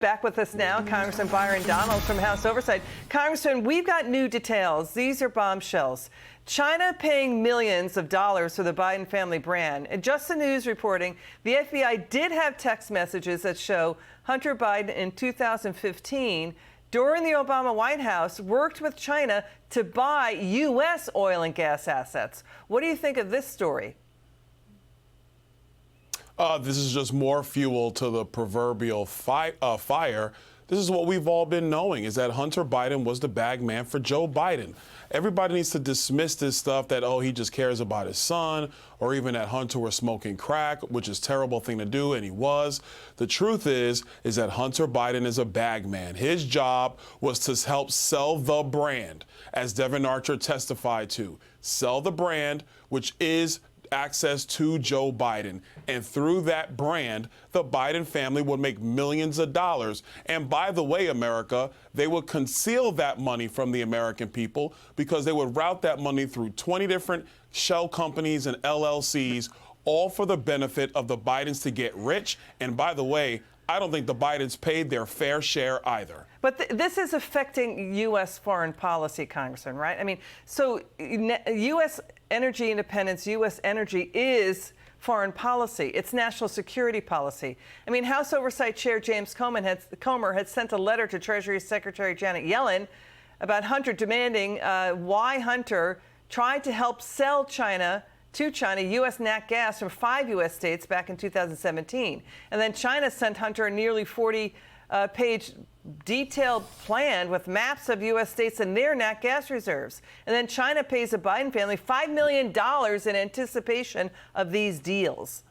Back with us now, Congressman Byron Donalds from House Oversight. Congressman, we've got new details. These are bombshells. China paying millions of dollars for the Biden family brand. And Just the News reporting, the FBI did have text messages that show Hunter Biden in 2015, during the Obama White House, worked with China to buy U.S. oil and gas assets. What do you think of this story? This is just more fuel to the proverbial fire. This is what we've all been knowing, is that Hunter Biden was the bag man for Joe Biden. Everybody needs to dismiss this stuff that, oh, he just cares about his son, or even that Hunter was smoking crack, which is a terrible thing to do, and he was. The truth is that Hunter Biden is a bag man. His job was to help sell the brand, as Devon Archer testified to. Sell the brand, which is access to Joe Biden. And through that brand, the Biden family would make millions of dollars. And by the way, America, they would conceal that money from the American people because they would route that money through 20 different shell companies and LLCs, all for the benefit of the Bidens to get rich. And by the way, I don't think the Bidens paid their fair share either. But this is affecting U.S. foreign policy, Congressman, right? I mean, so U.S. energy independence, U.S. energy is foreign policy. It's national security policy. I mean, House Oversight Chair James Comer had sent a letter to Treasury Secretary Janet Yellen about Hunter, demanding why Hunter tried to help sell to China U.S. nat gas from 5 U.S. states back in 2017. And then China sent Hunter a nearly 40-page detailed plan with maps of U.S. states and their nat gas reserves. And then China pays the Biden family $5 million in anticipation of these deals.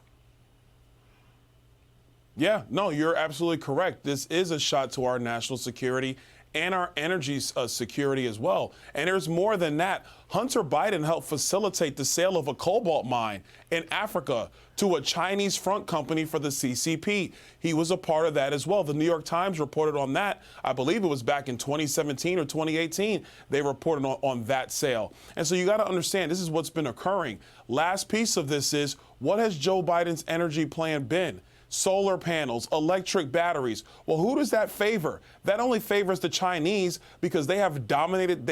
Yeah, no, you're absolutely correct. This is a shot to our national security and our energy security as well. And there's more than that. Hunter Biden helped facilitate the sale of a cobalt mine in Africa to a Chinese front company for the CCP. He was a part of that as well. The New York Times reported on that. I believe it was back in 2017 or 2018. They reported on that sale. And so you got to understand, this is what's been occurring. Last piece of this is, what has Joe Biden's energy plan been? Solar panels, electric batteries. Well, who does that favor? That only favors the Chinese because they dominate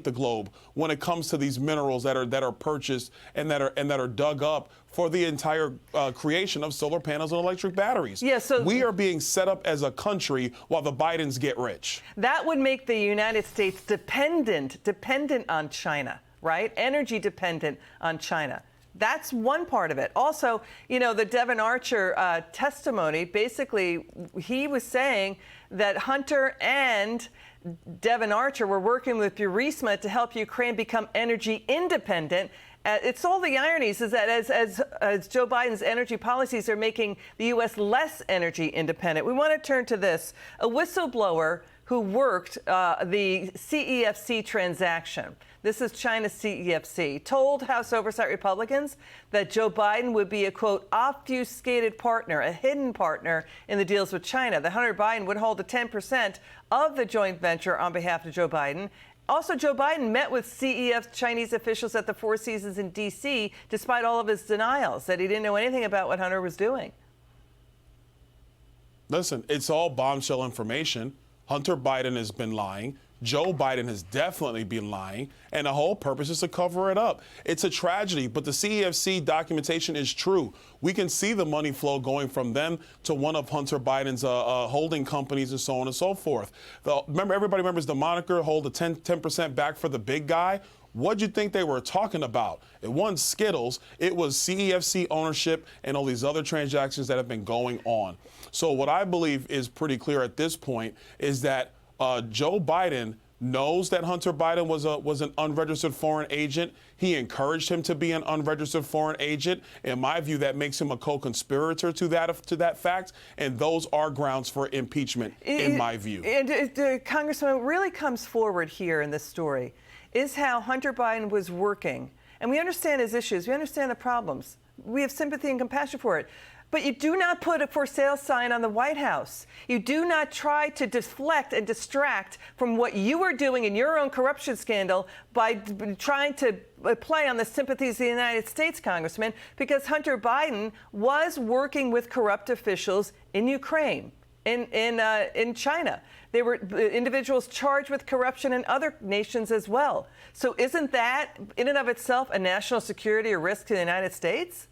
the globe when it comes to these minerals that are purchased and that are dug up for the entire creation of solar panels and electric batteries. Yeah, so we are being set up as a country while the Bidens get rich. That would make the United States dependent on China, right? Energy dependent on China. That's one part of it. Also, you know, the Devon Archer testimony, basically, he was saying that Hunter and Devon Archer were working with Burisma to help Ukraine become energy independent. It's all the ironies is that as Joe Biden's energy policies are making the U.S. less energy independent. We want to turn to this. A whistleblower who worked the CEFC transaction. This is China's CEFC, told House Oversight Republicans that Joe Biden would be a, quote, obfuscated partner, a hidden partner in the deals with China. That Hunter Biden would hold 10% of the joint venture on behalf of Joe Biden. Also, Joe Biden met with CEF Chinese officials at the Four Seasons in D.C., despite all of his denials that he didn't know anything about what Hunter was doing. Listen, it's all bombshell information. Hunter Biden has been lying. Joe Biden has definitely been lying, and the whole purpose is to cover it up. It's a tragedy, but the CEFC documentation is true. We can see the money flow going from them to one of Hunter Biden's holding companies and so on and so forth. Everybody remembers the moniker, hold the 10% back for the big guy. What'd you think they were talking about? It wasn't Skittles. It was CEFC ownership and all these other transactions that have been going on. So what I believe is pretty clear at this point is that Joe Biden knows that Hunter Biden was an unregistered foreign agent. He encouraged him to be an unregistered foreign agent. In my view, that makes him a co-conspirator to that fact, and those are grounds for impeachment, in my view. And Congressman, what really comes forward here in this story is how Hunter Biden was working. And we understand his issues. We understand the problems. We have sympathy and compassion for it. But you do not put a for sale sign on the White House. You do not try to deflect and distract from what you are doing in your own corruption scandal by trying to play on the sympathies of the United States, Congressman, because Hunter Biden was working with corrupt officials in Ukraine. in China. They were individuals charged with corruption in other nations as well. So isn't that, in and of itself, a national security risk to the United States?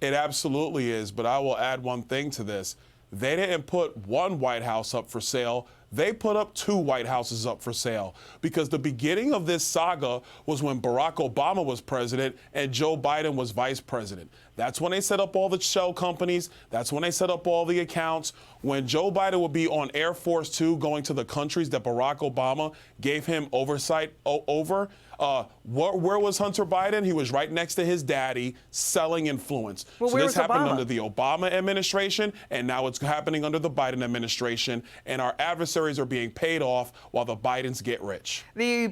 It absolutely is, but I will add one thing to this. They didn't put one White House up for sale. They put up 2 White Houses up for sale, because the beginning of this saga was when Barack Obama was president and Joe Biden was vice president. That's when they set up all the shell companies. That's when they set up all the accounts. When Joe Biden would be on Air Force 2 going to the countries that Barack Obama gave him oversight over, where was Hunter Biden? He was right next to his daddy selling influence. Well, so where this was happened Obama? under the Obama administration, and now it's happening under the Biden administration, and our adversaries are being paid off while the Bidens get rich. The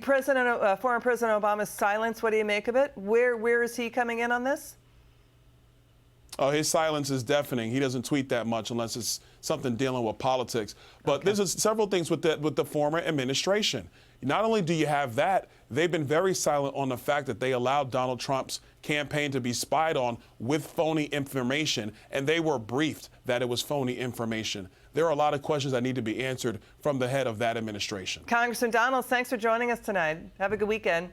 former President Obama's silence, what do you make of it? Where is he coming in on this? Oh, his silence is deafening. He doesn't tweet that much unless it's something dealing with politics. But there's several things with the former administration. Not only do you have that, they've been very silent on the fact that they allowed Donald Trump's campaign to be spied on with phony information, and they were briefed that it was phony information. There are a lot of questions that need to be answered from the head of that administration. Congressman Donalds, thanks for joining us tonight. Have a good weekend.